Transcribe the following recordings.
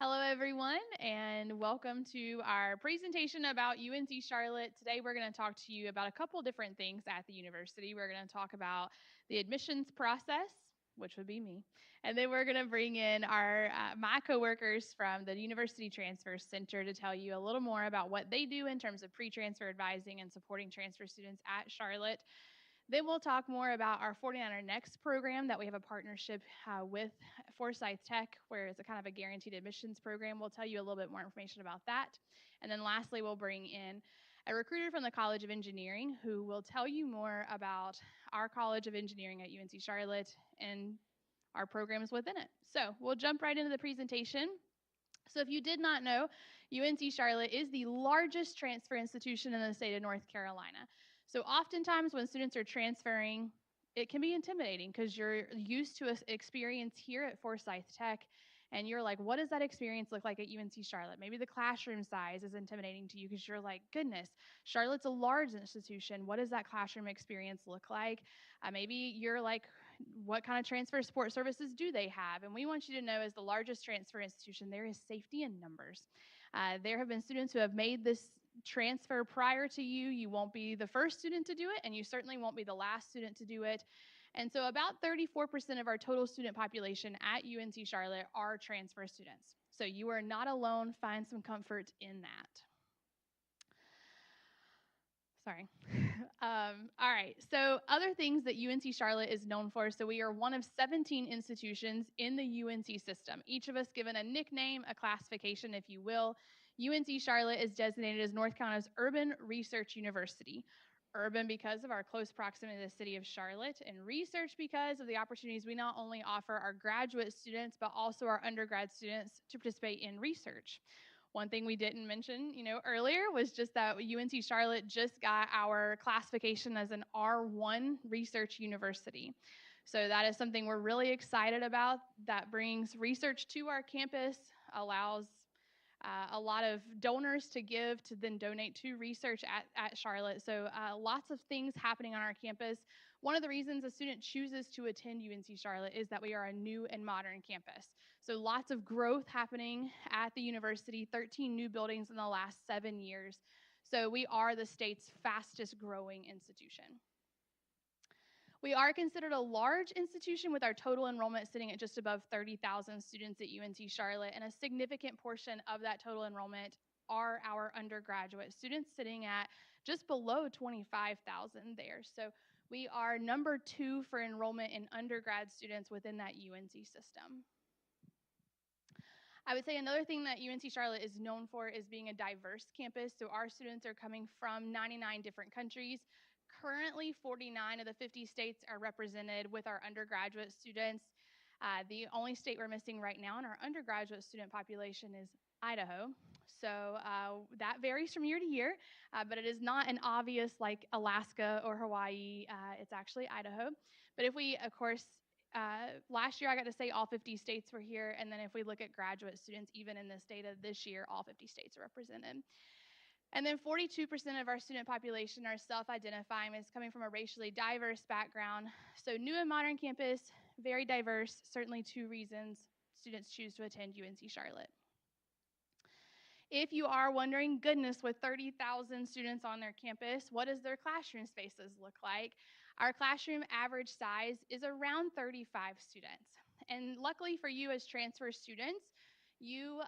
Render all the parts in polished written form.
Hello, everyone, and welcome to our presentation about UNC Charlotte. Today, we're going to talk to you about a couple different things at the university. We're going to talk about the admissions process, which would be me, and then we're going to bring in my coworkers from the University Transfer Center to tell you a little more about what they do in terms of pre-transfer advising and supporting transfer students at Charlotte. Then we'll talk more about our 49er Next program that we have a partnership with Forsyth Tech, where it's a kind of a guaranteed admissions program. We'll tell you a little bit more information about that. And then lastly, we'll bring in a recruiter from the College of Engineering who will tell you more about our College of Engineering at UNC Charlotte and our programs within it. So we'll jump right into the presentation. So if you did not know, UNC Charlotte is the largest transfer institution in the state of North Carolina. So oftentimes when students are transferring, it can be intimidating because you're used to an experience here at Forsyth Tech, and you're like, what does that experience look like at UNC Charlotte? Maybe the classroom size is intimidating to you because you're like, goodness, Charlotte's a large institution. What does that classroom experience look like? Maybe you're like, what kind of transfer support services do they have? And we want you to know, as the largest transfer institution, there is safety in numbers. There have been students who have made this transfer prior to you. You won't be the first student to do it, and you certainly won't be the last student to do it. And so about 34% of our total student population at UNC Charlotte are transfer students. So you are not alone. Find some comfort in that. Sorry. All right. So other things that UNC Charlotte is known for. So we are one of 17 institutions in the UNC system, each of us given a nickname, a classification, if you will. UNC Charlotte is designated as North Carolina's Urban Research University. Urban because of our close proximity to the city of Charlotte, and research because of the opportunities we not only offer our graduate students, but also our undergrad students to participate in research. One thing we didn't mention, earlier was just that UNC Charlotte just got our classification as an R1 research university. So that is something we're really excited about. That brings research to our campus, allows a lot of donors to give to then donate to research at Charlotte. So lots of things happening on our campus. One of the reasons a student chooses to attend UNC Charlotte is that we are a new and modern campus. So lots of growth happening at the university, 13 new buildings in the last 7 years. So we are the state's fastest growing institution. We are considered a large institution with our total enrollment sitting at just above 30,000 students at UNC Charlotte, and a significant portion of that total enrollment are our undergraduate students, sitting at just below 25,000 there. So we are number 2 for enrollment in undergrad students within that UNC system. I would say another thing that UNC Charlotte is known for is being a diverse campus. So our students are coming from 99 different countries. Currently, 49 of the 50 states are represented with our undergraduate students. The only state we're missing right now in our undergraduate student population is Idaho. So that varies from year to year, but it is not an obvious like Alaska or Hawaii. It's actually Idaho. But if we, of course, last year I got to say all 50 states were here, and then if we look at graduate students, even in this data this year, all 50 states are represented. And then 42% of our student population are self-identifying as coming from a racially diverse background. So new and modern campus, very diverse, certainly 2 reasons students choose to attend UNC Charlotte. If you are wondering, goodness, with 30,000 students on their campus, what does their classroom spaces look like? Our classroom average size is around 35 students. And luckily for you as transfer students, you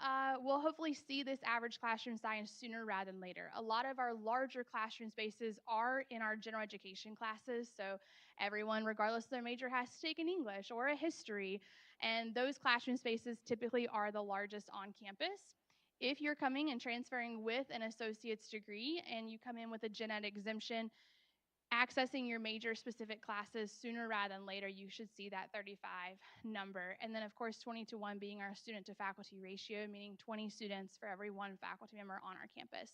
will hopefully see this average classroom size sooner rather than later. A lot of our larger classroom spaces are in our general education classes, so everyone, regardless of their major, has to take an English or a history, and those classroom spaces typically are the largest on campus. If you're coming and transferring with an associate's degree and you come in with a gen ed exemption, accessing your major specific classes sooner rather than later, you should see that 35 number. And then, of course, 20-to-1 being our student to faculty ratio, meaning 20 students for every 1 faculty member on our campus.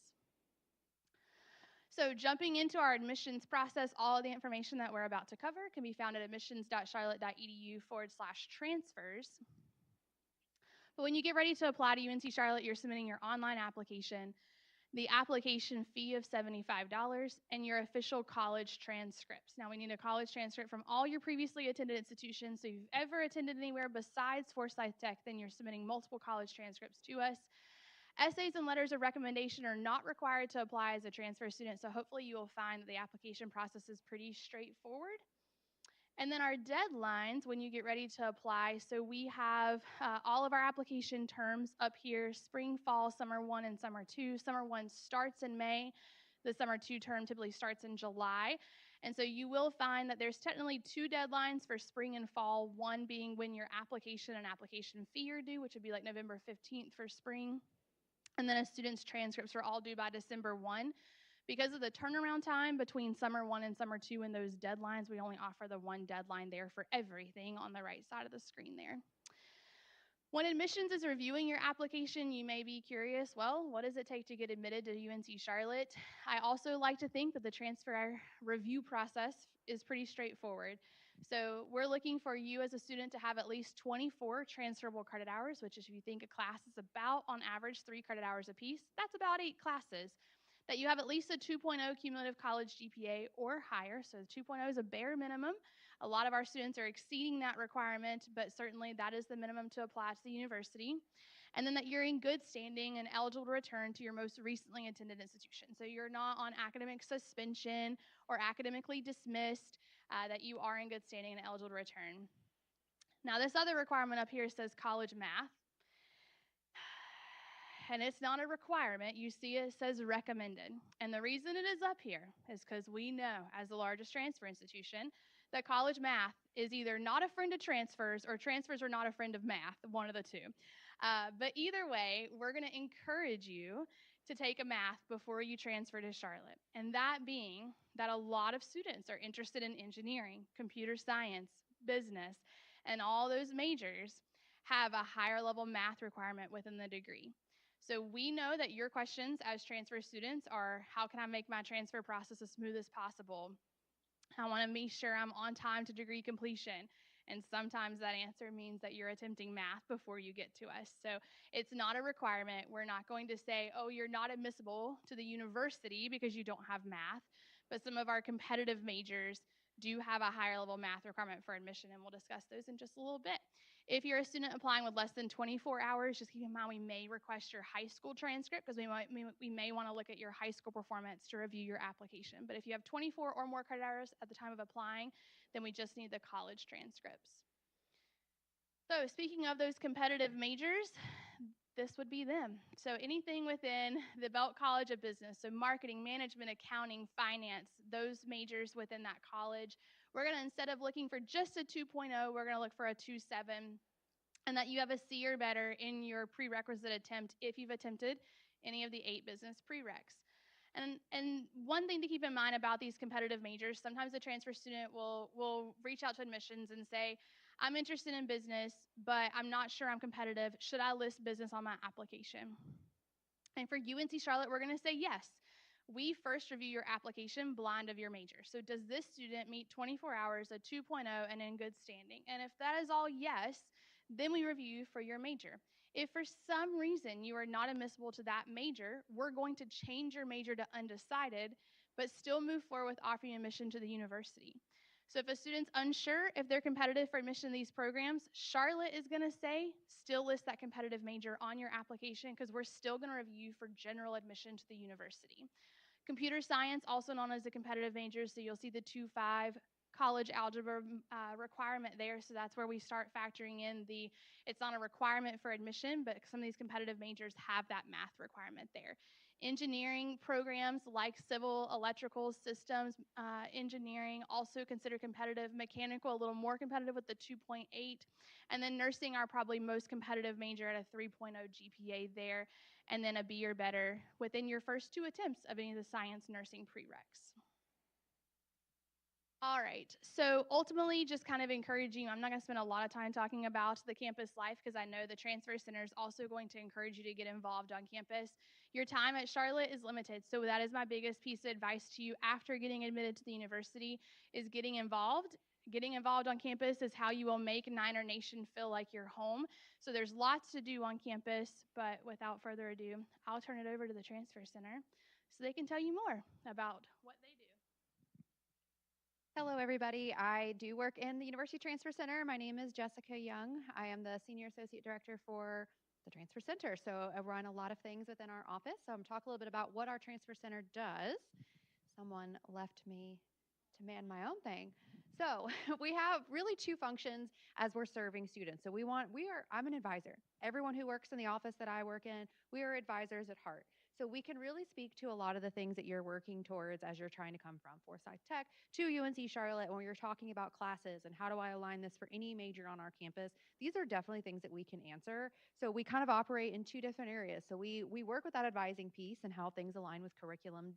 So jumping into our admissions process, all of the information that we're about to cover can be found at admissions.charlotte.edu/transfers. But when you get ready to apply to UNC Charlotte, you're submitting your online application. the application fee of $75, and your official college transcripts. Now, we need a college transcript from all your previously attended institutions. So if you've ever attended anywhere besides Forsyth Tech, then you're submitting multiple college transcripts to us. Essays and letters of recommendation are not required to apply as a transfer student, so hopefully you will find that the application process is pretty straightforward. And then our deadlines when you get ready to apply. So we have all of our application terms up here: spring, fall, summer 1, and summer 2. Summer 1 starts in May. The summer 2 term typically starts in July. And so you will find that there's technically 2 deadlines for spring and fall, one being when your application and application fee are due, which would be like November 15th for spring. And then a student's transcripts are all due by December 1. Because of the turnaround time between summer 1 and summer 2 and those deadlines, we only offer the one deadline there for everything on the right side of the screen there. When admissions is reviewing your application, you may be curious, well, what does it take to get admitted to UNC Charlotte? I also like to think that the transfer review process is pretty straightforward. So we're looking for you as a student to have at least 24 transferable credit hours, which is, if you think a class is about, on average, 3 credit hours apiece, that's about 8 classes. That you have at least a 2.0 cumulative college GPA or higher, so 2.0 is a bare minimum. A lot of our students are exceeding that requirement, but certainly that is the minimum to apply to the university. And then that you're in good standing and eligible to return to your most recently attended institution. So you're not on academic suspension or academically dismissed, that you are in good standing and eligible to return. Now, this other requirement up here says college math. And it's not a requirement. You see it says recommended. And the reason it is up here is because we know, as the largest transfer institution, that college math is either not a friend of transfers or transfers are not a friend of math, one of the two. But either way, we're going to encourage you to take a math before you transfer to Charlotte. And that being that a lot of students are interested in engineering, computer science, business, and all those majors have a higher level math requirement within the degree. So we know that your questions as transfer students are, how can I make my transfer process as smooth as possible? I want to make sure I'm on time to degree completion. And sometimes that answer means that you're attempting math before you get to us. So it's not a requirement. We're not going to say, oh, you're not admissible to the university because you don't have math. But some of our competitive majors do have a higher level math requirement for admission, and we'll discuss those in just a little bit. If you're a student applying with less than 24 hours, just keep in mind we may request your high school transcript because we may want to look at your high school performance to review your application. But if you have 24 or more credit hours at the time of applying, then we just need the college transcripts. So speaking of those competitive majors, this would be them. So anything within the Belk College of Business, so marketing, management, accounting, finance, those majors within that college, we're going to, instead of looking for just a 2.0, we're going to look for a 2.7, and that you have a C or better in your prerequisite attempt if you've attempted any of the 8 business prereqs. And one thing to keep in mind about these competitive majors, sometimes a transfer student will reach out to admissions and say, I'm interested in business, but I'm not sure I'm competitive. Should I list business on my application? And for UNC Charlotte, we're going to say yes. We first review your application blind of your major. So does this student meet 24 hours, a 2.0, and in good standing? And if that is all yes, then we review for your major. If for some reason you are not admissible to that major, we're going to change your major to undecided, but still move forward with offering admission to the university. So if a student's unsure if they're competitive for admission to these programs, Charlotte is going to say, still list that competitive major on your application because we're still going to review for general admission to the university. Computer science, also known as a competitive major, so you'll see the 2.5 college algebra requirement there, so that's where we start factoring in it's not a requirement for admission, but some of these competitive majors have that math requirement there. Engineering programs like civil, electrical, systems, engineering, also considered competitive. Mechanical, a little more competitive with the 2.8. And then nursing, our probably most competitive major at a 3.0 GPA there. And then a B or better within your first 2 attempts of any of the science nursing prereqs. All right, so ultimately just kind of encouraging, I'm not going to spend a lot of time talking about the campus life because I know the Transfer Center is also going to encourage you to get involved on campus. Your time at Charlotte is limited, so that is my biggest piece of advice to you after getting admitted to the university is getting involved. Getting involved on campus is how you will make Niner Nation feel like your home. So there's lots to do on campus, but without further ado, I'll turn it over to the Transfer Center so they can tell you more about what they do. Hello, everybody. I do work in the University Transfer Center. My name is Jessica Young. I am the Senior Associate Director for the Transfer Center. So I run a lot of things within our office. So I'm talk a little bit about what our Transfer Center does. Someone left me to man my own thing. So we have really two functions as we're serving students. So I'm an advisor. Everyone who works in the office that I work in, we are advisors at heart. So we can really speak to a lot of the things that you're working towards as you're trying to come from Forsyth Tech to UNC Charlotte when you're talking about classes and how do I align this for any major on our campus. These are definitely things that we can answer. So we kind of operate in two different areas. So we work with that advising piece and how things align with curriculum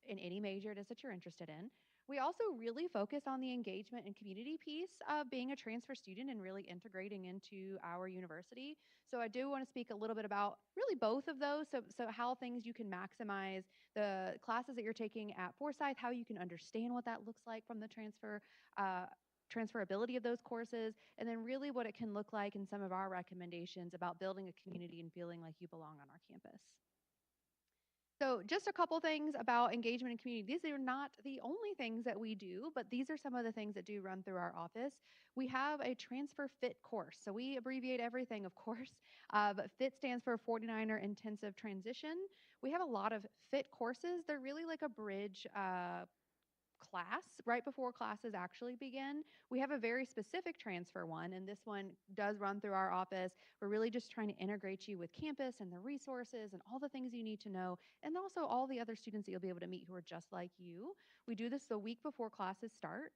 in any major it is that you're interested in. We also really focus on the engagement and community piece of being a transfer student and really integrating into our university. So I do want to speak a little bit about really both of those. So how things you can maximize the classes that you're taking at Forsyth, how you can understand what that looks like from the transferability of those courses, and then really what it can look like in some of our recommendations about building a community and feeling like you belong on our campus. So, just a couple things about engagement and community. These are not the only things that we do, but these are some of the things that do run through our office. We have a transfer fit course. So, we abbreviate everything, of course, but FIT stands for 49er Intensive Transition. We have a lot of FIT courses. They're really like a bridge class right before classes actually begin. We have a very specific transfer one, and this one does run through our office. We're really just trying to integrate you with campus and the resources and all the things you need to know, and also all the other students that you'll be able to meet who are just like you. We do this the week before classes start.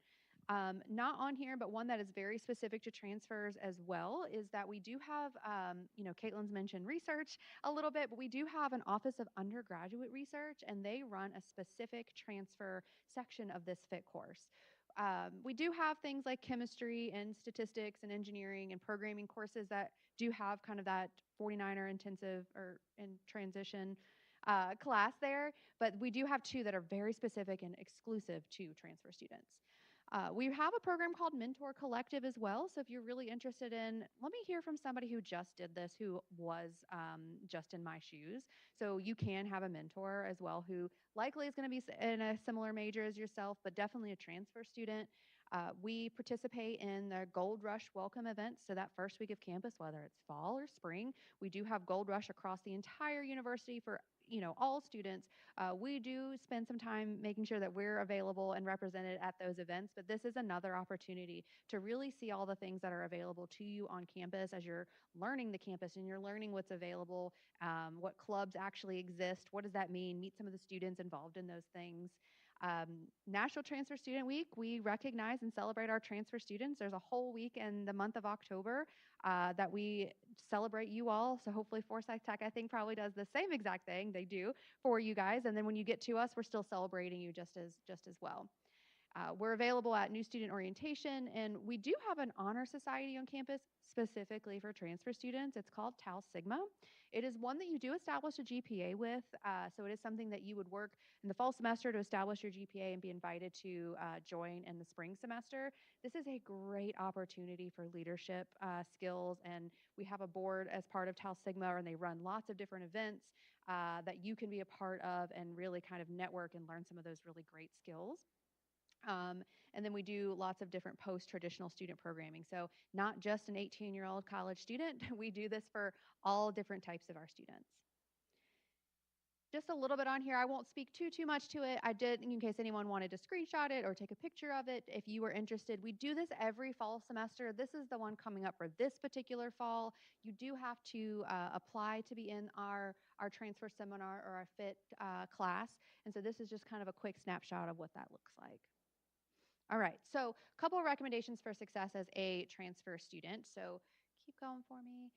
Not on here, but one that is very specific to transfers as well is that we do have, Caitlin's mentioned research a little bit, but we do have an Office of Undergraduate Research, and they run a specific transfer section of this FIT course. We do have things like chemistry and statistics and engineering and programming courses that do have kind of that 49er intensive or in transition class there, but we do have two that are very specific and exclusive to transfer students. We have a program called Mentor Collective as well. So if you're really interested in, let me hear from somebody who just did this, who was just in my shoes. So you can have a mentor as well who likely is going to be in a similar major as yourself, but definitely a transfer student. We participate in the Gold Rush welcome events. So that first week of campus, whether it's fall or spring, we do have Gold Rush across the entire university for all students. We do spend some time making sure that we're available and represented at those events, but this is another opportunity to really see all the things that are available to you on campus as you're learning the campus and you're learning what's available, what clubs actually exist, what does that mean, meet some of the students involved in those things. National Transfer Student Week, we recognize and celebrate our transfer students. There's a whole week in the month of October that we celebrate you all. So hopefully Forsyth Tech, I think, probably does the same exact thing they do for you guys. And then when you get to us, we're still celebrating you just as well. We're available at New Student Orientation, and we do have an honor society on campus specifically for transfer students. It's called Tau Sigma. It is one that you do establish a GPA with, so it is something that you would work in the fall semester to establish your GPA and be invited to join in the spring semester. This is a great opportunity for leadership skills, and we have a board as part of Tau Sigma, and they run lots of different events that you can be a part of and really kind of network and learn some of those really great skills. And then we do lots of different post-traditional student programming. So not just an 18-year-old college student, we do this for all different types of our students. Just a little bit on here. I won't speak too much to it. I did, in case anyone wanted to screenshot it or take a picture of it, if you were interested. We do this every fall semester. This is the one coming up for this particular fall. You do have to apply to be in our transfer seminar or our FIT class. And so this is just kind of a quick snapshot of what that looks like. All right, so a couple of recommendations for success as a transfer student. So keep going for me.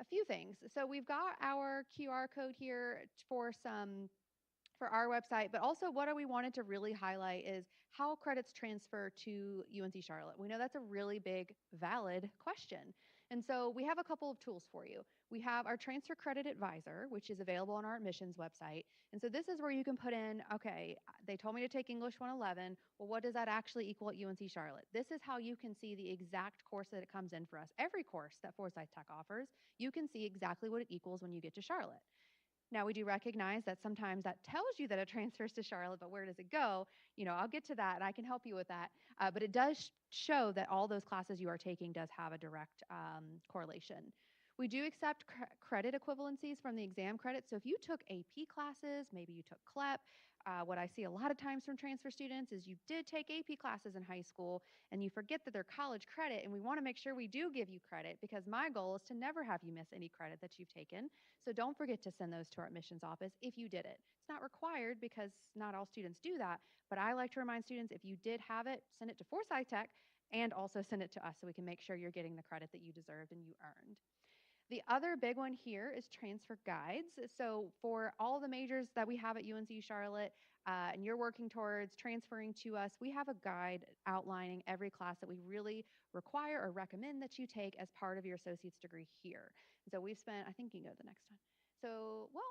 A few things. So we've got our QR code here for our website, but also what we wanted to really highlight is how credits transfer to UNC Charlotte. We know that's a really big, valid question. And so we have a couple of tools for you. We have our transfer credit advisor, which is available on our admissions website. And so this is where you can put in, okay, they told me to take English 111. Well, what does that actually equal at UNC Charlotte? This is how you can see the exact course that it comes in for us. Every course that Forsyth Tech offers, you can see exactly what it equals when you get to Charlotte. Now, we do recognize that sometimes that tells you that it transfers to Charlotte, but where does it go? I'll get to that and I can help you with that. But it does show that all those classes you are taking does have a direct correlation. We do accept credit equivalencies from the exam credit. So if you took AP classes, maybe you took CLEP, what I see a lot of times from transfer students is you did take AP classes in high school and you forget that they're college credit, and we want to make sure we do give you credit because my goal is to never have you miss any credit that you've taken. So don't forget to send those to our admissions office if you did it. It's not required because not all students do that, but I like to remind students if you did have it, send it to Forsyth Tech and also send it to us so we can make sure you're getting the credit that you deserved and you earned. The other big one here is transfer guides. So for all the majors that we have at UNC Charlotte, and you're working towards transferring to us, we have a guide outlining every class that we really require or recommend that you take as part of your associate's degree here. And so we've spent, I think you can go to the next one. So, well,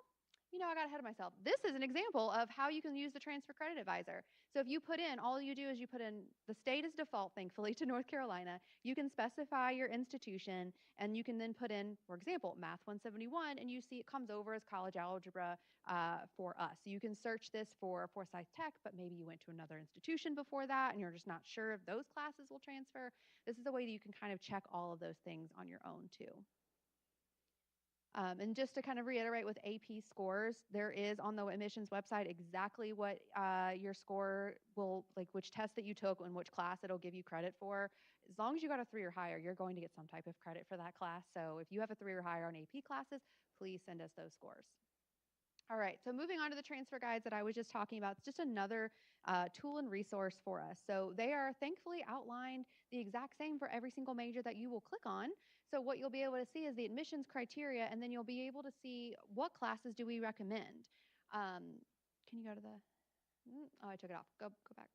I got ahead of myself. This is an example of how you can use the transfer credit advisor. So if you put in, all you do is you put in, the state is default, thankfully, to North Carolina. You can specify your institution, and you can then put in, for example, Math 171, and you see it comes over as college algebra for us. So you can search this for Forsyth Tech, but maybe you went to another institution before that, and you're just not sure if those classes will transfer. This is a way that you can kind of check all of those things on your own, too. And just to kind of reiterate with AP scores, there is on the admissions website exactly what your score will, like which test that you took and which class it'll give you credit for. As long as you got a 3 or higher, you're going to get some type of credit for that class. So if you have a 3 or higher on AP classes, please send us those scores. All right, so moving on to the transfer guides that I was just talking about, it's just another tool and resource for us. So they are thankfully outlined the exact same for every single major that you will click on. So what you'll be able to see is the admissions criteria, and then you'll be able to see what classes do we recommend. Can you go to the, oh, I took it off. Go back.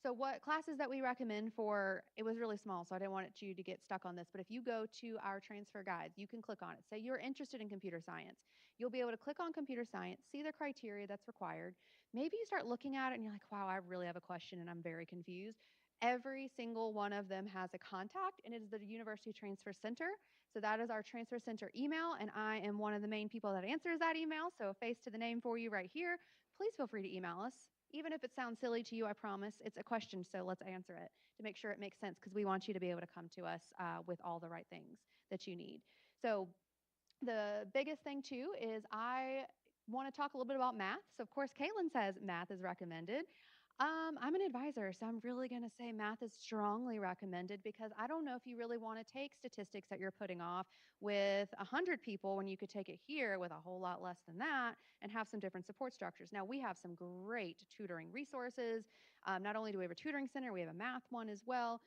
So what classes that we recommend for, it was really small, so I didn't want you to get stuck on this, but if you go to our transfer guides, you can click on it. Say you're interested in computer science. You'll be able to click on computer science, see the criteria that's required. Maybe you start looking at it and you're like, wow, I really have a question and I'm very confused. Every single one of them has a contact, and it is the University Transfer Center. So that is our transfer center email, and I am one of the main people that answers that email. So a face to the name for you right here. Please feel free to email us. Even if it sounds silly to you, I promise it's a question, so let's answer it to make sure it makes sense, because we want you to be able to come to us with all the right things that you need. So the biggest thing too is I want to talk a little bit about math. So of course, Caitlin says math is recommended. I'm an advisor, so I'm really going to say math is strongly recommended, because I don't know if you really want to take statistics that you're putting off with 100 people when you could take it here with a whole lot less than that and have some different support structures. Now, we have some great tutoring resources. Not only do we have a tutoring center, we have a math one as well,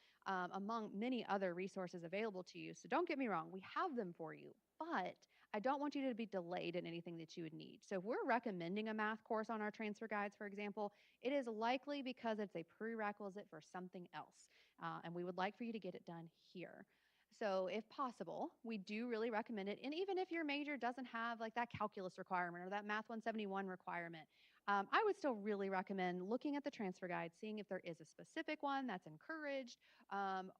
among many other resources available to you. So don't get me wrong, we have them for you, but I don't want you to be delayed in anything that you would need. So if we're recommending a math course on our transfer guides, for example, it is likely because it's a prerequisite for something else. And we would like for you to get it done here. So if possible, we do really recommend it. And even if your major doesn't have like that calculus requirement or that Math 171 requirement, I would still really recommend looking at the transfer guide, seeing if there is a specific one that's encouraged,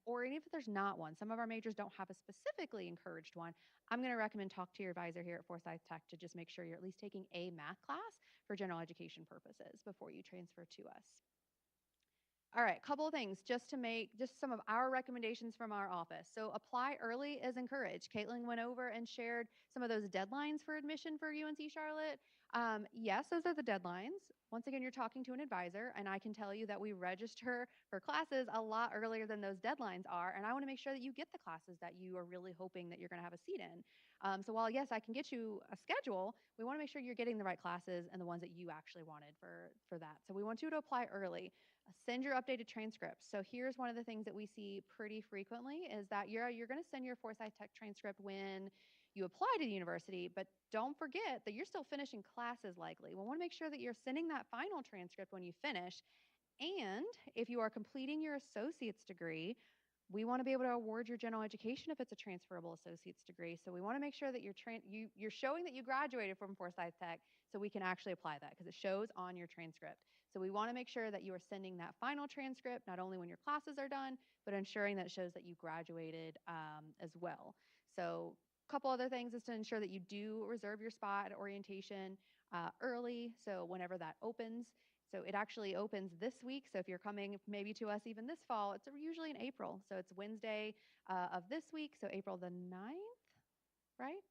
or even if there's not one. Some of our majors don't have a specifically encouraged one. I'm going to recommend talk to your advisor here at Forsyth Tech to just make sure you're at least taking a math class for general education purposes before you transfer to us. All right, couple of things just to make just some of our recommendations from our office. So apply early is encouraged. Caitlin went over and shared some of those deadlines for admission for UNC Charlotte. Yes, those are the deadlines. Once again, you're talking to an advisor, and I can tell you that we register for classes a lot earlier than those deadlines are, and I want to make sure that you get the classes that you are really hoping that you're going to have a seat in. So while, yes, I can get you a schedule, we want to make sure you're getting the right classes and the ones that you actually wanted for that. So we want you to apply early. Send your updated transcripts. So here's one of the things that we see pretty frequently is that you're going to send your Forsyth Tech transcript when you apply to the university, but don't forget that you're still finishing classes likely. We want to make sure that you're sending that final transcript when you finish. And if you are completing your associate's degree, We want to be able to award your general education if it's a transferable associate's degree. So we want to make sure that you're showing that you graduated from Forsyth Tech so we can actually apply that because it shows on your transcript. So we want to make sure that you are sending that final transcript not only when your classes are done, but ensuring that it shows that you graduated as well. So a couple other things is to ensure that you do reserve your spot at orientation early. So whenever that opens, so it actually opens this week. So if you're coming maybe to us even this fall, it's usually in April. So it's Wednesday of this week, so April the 9th, right?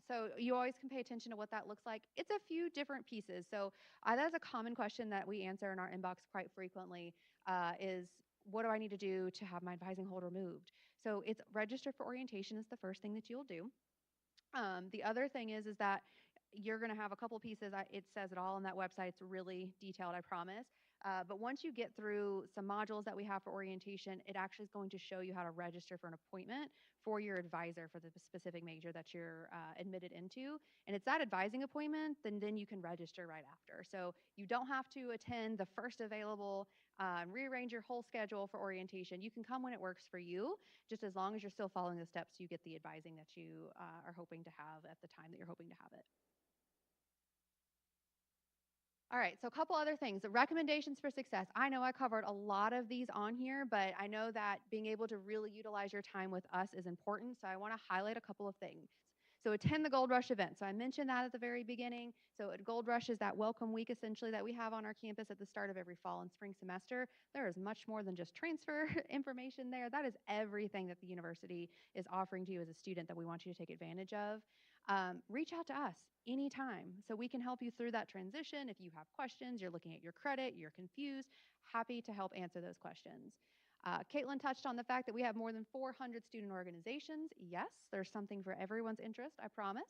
So you always can pay attention to what that looks like. It's a few different pieces. So that's a common question that we answer in our inbox quite frequently is what do I need to do to have my advising hold removed? So it's register for orientation is the first thing that you'll do. The other thing is that you're going to have a couple pieces. It says it all on that website. It's really detailed, I promise. But once you get through some modules that we have for orientation, it actually is going to show you how to register for an appointment for your advisor for the specific major that you're admitted into. And it's that advising appointment, then you can register right after. So you don't have to attend the first available, rearrange your whole schedule for orientation. You can come when it works for you, just as long as you're still following the steps, you get the advising that you are hoping to have at the time that you're hoping to have it. All right, so a couple other things. The recommendations for success. I know I covered a lot of these on here, but I know that being able to really utilize your time with us is important. So I want to highlight a couple of things. So attend the Gold Rush event. So I mentioned that at the very beginning. So Gold Rush is that welcome week essentially that we have on our campus at the start of every fall and spring semester. There is much more than just transfer information there. That is everything that the university is offering to you as a student that we want you to take advantage of. Reach out to us anytime so we can help you through that transition. If you have questions, you're looking at your credit, you're confused, happy to help answer those questions. Caitlin touched on the fact that we have more than 400 student organizations. Yes, there's something for everyone's interest, I promise.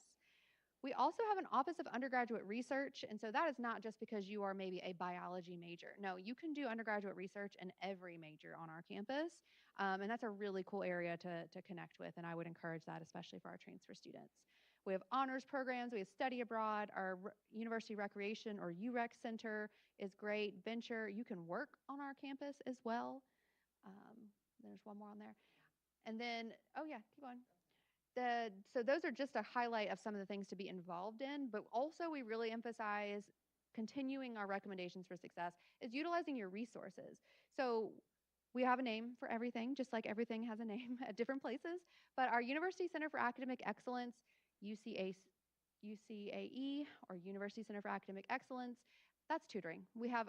We also have an Office of Undergraduate Research, and so that is not just because you are maybe a biology major. No, you can do undergraduate research in every major on our campus, and that's a really cool area to connect with, and I would encourage that, especially for our transfer students. We have honors programs, we have study abroad, our University Recreation or UREC Center is great. Venture, you can work on our campus as well. There's one more on there. And then, oh yeah, keep going. So those are just a highlight of some of the things to be involved in, but also we really emphasize continuing our recommendations for success is utilizing your resources. So we have a name for everything, just like everything has a name at different places, but our University Center for Academic Excellence, UCAE, or University Center for Academic Excellence, that's tutoring. We have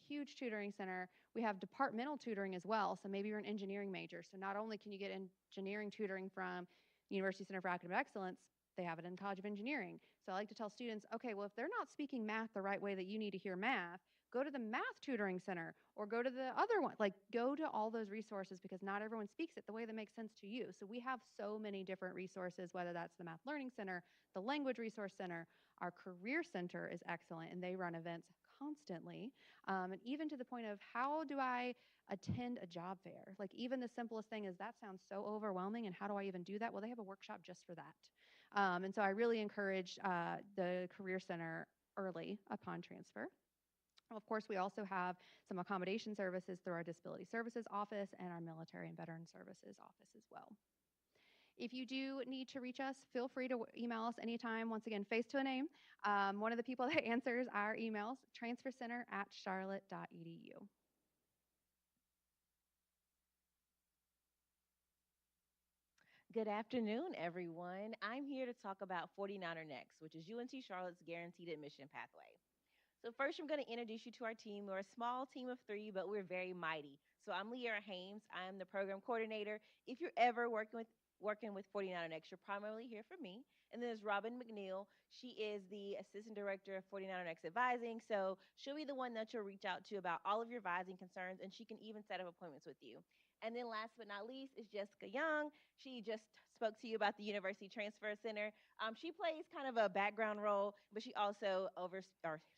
huge tutoring center. We have departmental tutoring as well. So maybe you're an engineering major. So not only can you get engineering tutoring from University Center for Academic Excellence, they have it in College of Engineering. So I like to tell students, okay, well, if they're not speaking math the right way that you need to hear math, go to the math tutoring center or go to the other one. Like, go to all those resources because not everyone speaks it the way that makes sense to you. So we have so many different resources, whether that's the Math Learning Center, the Language Resource Center. Our Career Center is excellent, and they run events constantly. And even to the point of how do I attend a job fair? Like, even the simplest thing is that sounds so overwhelming, and how do I even do that? Well, they have a workshop just for that. And so I really encourage the Career Center early upon transfer. Of course, we also have some accommodation services through our Disability Services Office and our Military and Veteran Services Office as well. If you do need to reach us, feel free to email us anytime. Once again, face to a name. One of the people that answers our emails, transfercenter@charlotte.edu. Good afternoon, everyone. I'm here to talk about 49er Next, which is UNC Charlotte's guaranteed admission pathway. So first, I'm going to introduce you to our team. We're a small team of three, but we're very mighty. So I'm Leora Hames. I'm the program coordinator. If you're ever working with 49er Next, you're primarily here for me. And then there's Robin McNeil. She is the assistant director of 49er Next Advising. So she'll be the one that you'll reach out to about all of your advising concerns, and she can even set up appointments with you. And then last but not least is Jessica Young. She just spoke to you about the University Transfer Center. She plays kind of a background role, but she also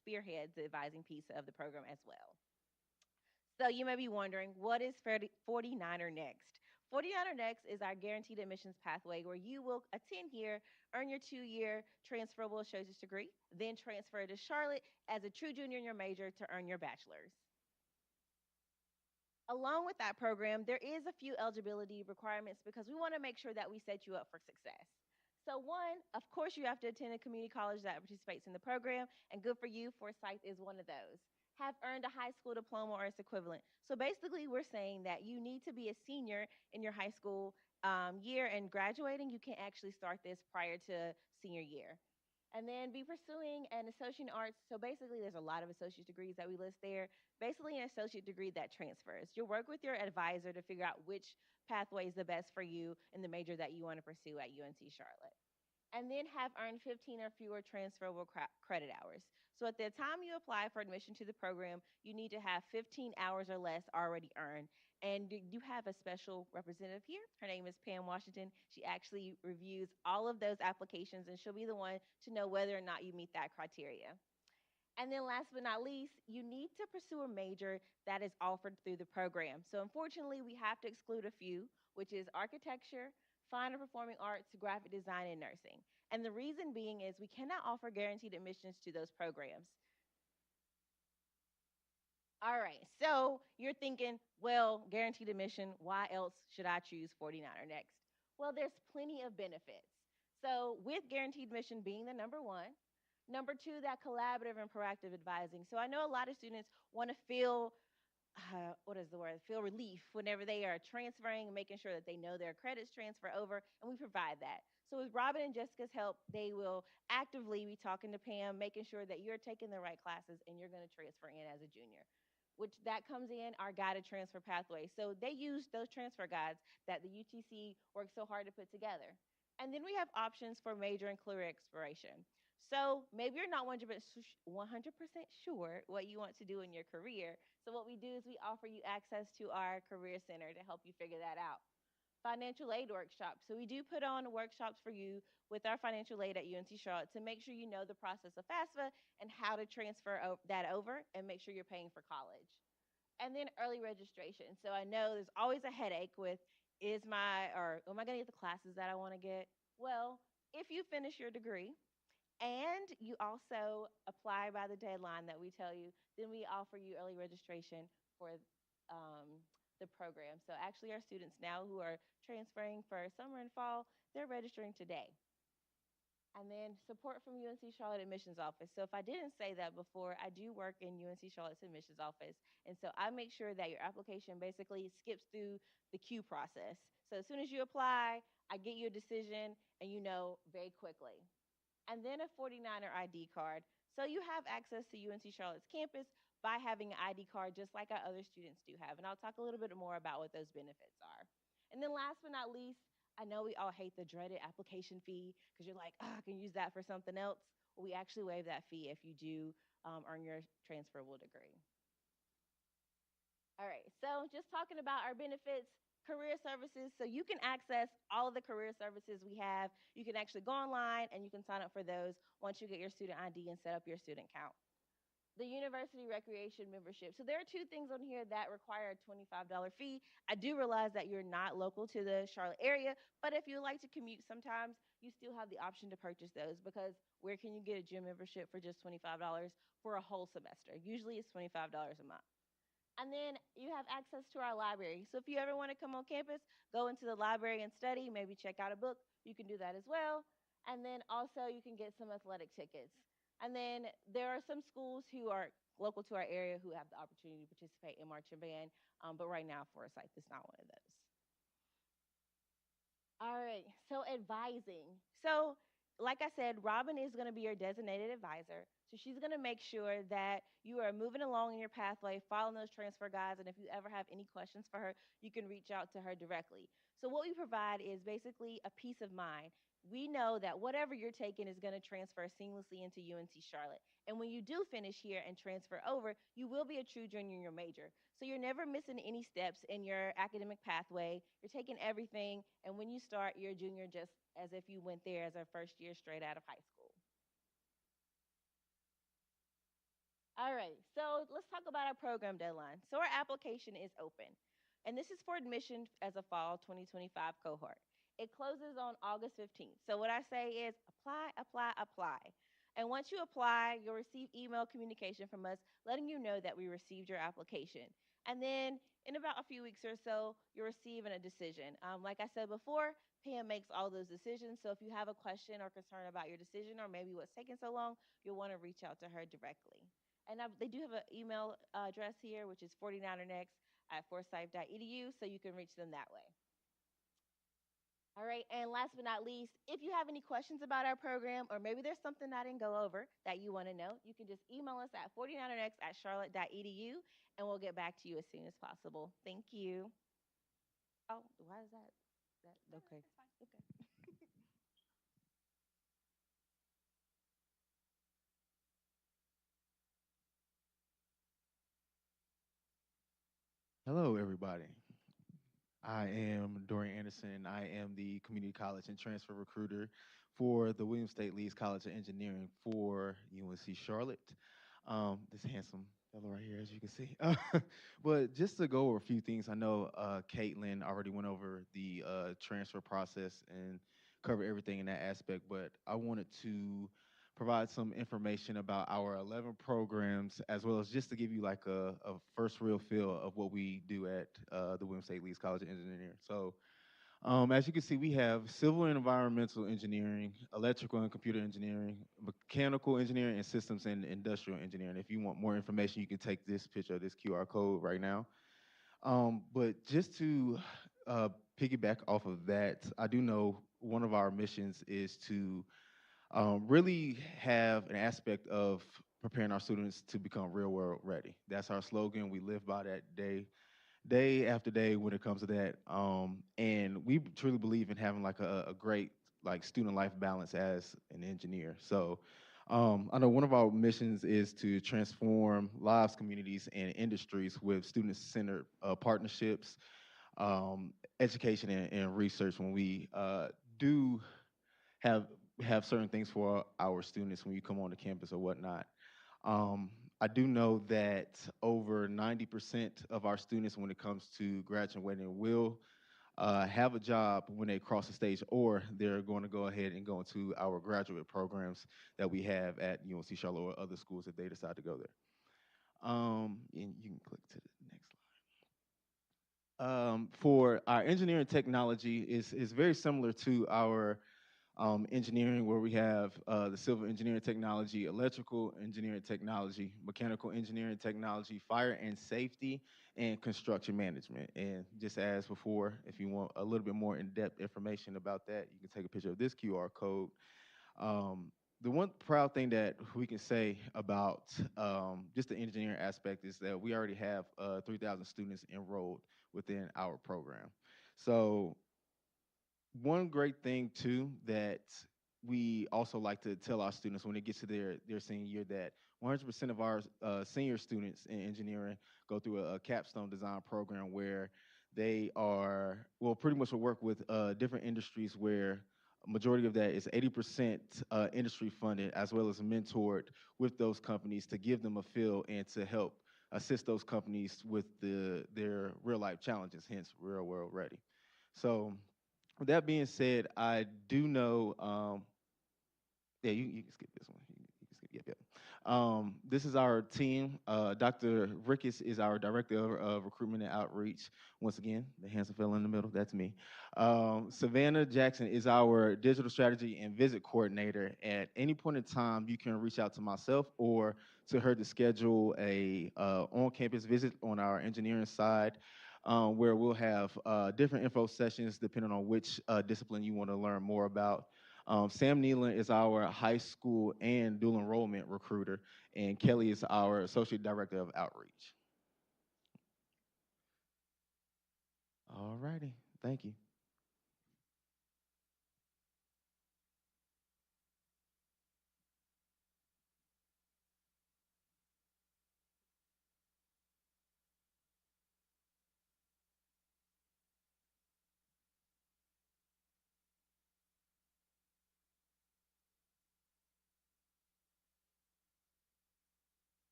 spearheads the advising piece of the program as well. So you may be wondering, what is 49er Next? 49er Next is our guaranteed admissions pathway where you will attend here, earn your 2-year transferable associate's degree, then transfer to Charlotte as a true junior in your major to earn your bachelor's. Along with that program, there is a few eligibility requirements because we want to make sure that we set you up for success. So, one, of course, you have to attend a community college that participates in the program, and good for you, Forsyth is one of those. Have earned a high school diploma or its equivalent. So, basically, we're saying that you need to be a senior in your high school year and graduating. You can't actually start this prior to senior year. And then be pursuing an associate in arts. So basically, there's a lot of associate degrees that we list there. Basically, an associate degree that transfers. You'll work with your advisor to figure out which pathway is the best for you in the major that you want to pursue at UNC Charlotte. And then have earned 15 or fewer transferable credit hours. So at the time you apply for admission to the program, you need to have 15 hours or less already earned. And you have a special representative here. Her name is Pam Washington. She actually reviews all of those applications, and she'll be the one to know whether or not you meet that criteria. And then last but not least, you need to pursue a major that is offered through the program. So unfortunately, we have to exclude a few, which is architecture, fine and performing arts, graphic design, and nursing. And the reason being is we cannot offer guaranteed admissions to those programs. All right, so you're thinking, well, guaranteed admission, why else should I choose 49er next? Well, there's plenty of benefits. So, with guaranteed admission being the number one, number two, that collaborative and proactive advising. So, I know a lot of students want to feel what is the word? Feel relief whenever they are transferring and making sure that they know their credits transfer over, and we provide that. So with Robin and Jessica's help, they will actively be talking to Pam, making sure that you're taking the right classes and you're going to transfer in as a junior. Which that comes in our guided transfer pathway. So they use those transfer guides that the UTC works so hard to put together. And then we have options for major and career exploration. So maybe you're not 100% sure what you want to do in your career. So what we do is we offer you access to our career center to help you figure that out. Financial aid workshops. So we do put on workshops for you with our financial aid at UNC Charlotte to make sure you know the process of FAFSA and how to transfer that over and make sure you're paying for college. And then early registration. So I know there's always a headache with am I going to get the classes that I want to get? Well, if you finish your degree and you also apply by the deadline that we tell you, then we offer you early registration for the program. So actually, our students now who are transferring for summer and fall, they're registering today. And then support from UNC Charlotte admissions office. So if I didn't say that before, I do work in UNC Charlotte's admissions office. And so I make sure that your application basically skips through the queue process. So as soon as you apply, I get you a decision and you know very quickly. And then a 49er ID card. So you have access to UNC Charlotte's campus by having an ID card just like our other students do have. And I'll talk a little bit more about what those benefits are. And then last but not least, I know we all hate the dreaded application fee because you're like, oh, I can use that for something else. Well, we actually waive that fee if you do earn your transferable degree. All right, so just talking about our benefits, career services. So you can access all of the career services we have. You can actually go online and you can sign up for those once you get your student ID and set up your student account. The university recreation membership. So there are two things on here that require a $25 fee. I do realize that you're not local to the Charlotte area, but if you like to commute sometimes, you still have the option to purchase those because where can you get a gym membership for just $25 for a whole semester? Usually it's $25 a month. And then you have access to our library. So if you ever want to come on campus, go into the library and study, maybe check out a book, you can do that as well. And then also you can get some athletic tickets. And then there are some schools who are local to our area who have the opportunity to participate in marching band. But right now, Forsyth is not one of those. All right, so advising. So, like I said, Robin is going to be your designated advisor. So, she's going to make sure that you are moving along in your pathway, following those transfer guides. And if you ever have any questions for her, you can reach out to her directly. So, what we provide is basically a peace of mind. We know that whatever you're taking is going to transfer seamlessly into UNC Charlotte. And when you do finish here and transfer over, you will be a true junior in your major. So you're never missing any steps in your academic pathway. You're taking everything, and when you start, you're a junior just as if you went there as a first year straight out of high school. All right, so let's talk about our program deadline. So our application is open, and this is for admission as a fall 2025 cohort. It closes on August 15th. So what I say is apply, apply, apply. And once you apply, you'll receive email communication from us letting you know that we received your application. And then In about a few weeks or so, you'll receive a decision. Like I said before, Pam makes all those decisions. So if you have a question or concern about your decision or maybe what's taking so long, you'll want to reach out to her directly. And they do have an email address here, which is 49ernext at forsyth.edu, so you can reach them that way. All right, and last but not least, if you have any questions about our program or maybe there's something I didn't go over that you want to know, you can just email us at 49ernext at charlotte.edu and we'll get back to you as soon as possible. Thank you. Oh, why is that? Okay. Okay. Hello, everybody. I am Dorian Anderson. I am the community college and transfer recruiter for the Williams State Leeds College of Engineering for UNC Charlotte. This handsome fellow right here, as you can see. But just to go over a few things, I know Caitlin already went over the transfer process and covered everything in that aspect, but I wanted to provide some information about our 11 programs, as well as just to give you like a first real feel of what we do at the Williams State Leeds College of Engineering. So as you can see, we have civil and environmental engineering, electrical and computer engineering, mechanical engineering, and systems and industrial engineering. If you want more information, you can take this picture of this QR code right now. But just to uh, piggyback off of that, I do know one of our missions is to really have an aspect of preparing our students to become real world ready. That's our slogan. We live by that day after day when it comes to that. And we truly believe in having like a great like student life balance as an engineer. So I know one of our missions is to transform lives, communities, and industries with student-centered partnerships, education, and research. When we do have have certain things for our students when you come on the campus or whatnot. Um, I do know that over 90% of our students, when it comes to graduating, will have a job when they cross the stage, or they're going to go ahead and go into our graduate programs that we have at UNC Charlotte or other schools if they decide to go there. And you can click to the next slide. For our engineering technology is very similar to our engineering, where we have the civil engineering technology, electrical engineering technology, mechanical engineering technology, fire and safety, and construction management. And just as before, if you want a little bit more in-depth information about that, you can take a picture of this QR code. The one proud thing that we can say about just the engineering aspect is that we already have 3,000 students enrolled within our program. So one great thing too that we also like to tell our students when it gets to their senior year, that 100% of our senior students in engineering go through a capstone design program where they are, well, pretty much will work with different industries, where a majority of that is 80% industry funded, as well as mentored with those companies to give them a feel and to help assist those companies with their real life challenges, hence real world ready. So with that being said, I do know. Yeah, you can skip this one. You can skip. Yep, yep. This is our team. Dr. Ricketts is our director of recruitment and outreach. Once again, the handsome fellow in the middle, that's me. Savannah Jackson is our digital strategy and visit coordinator. At any point in time, you can reach out to myself or to her to schedule a on-campus visit on our engineering side, where we'll have different info sessions depending on which discipline you want to learn more about. Sam Nealon is our high school and dual enrollment recruiter, and Kelly is our associate director of outreach. All righty, thank you.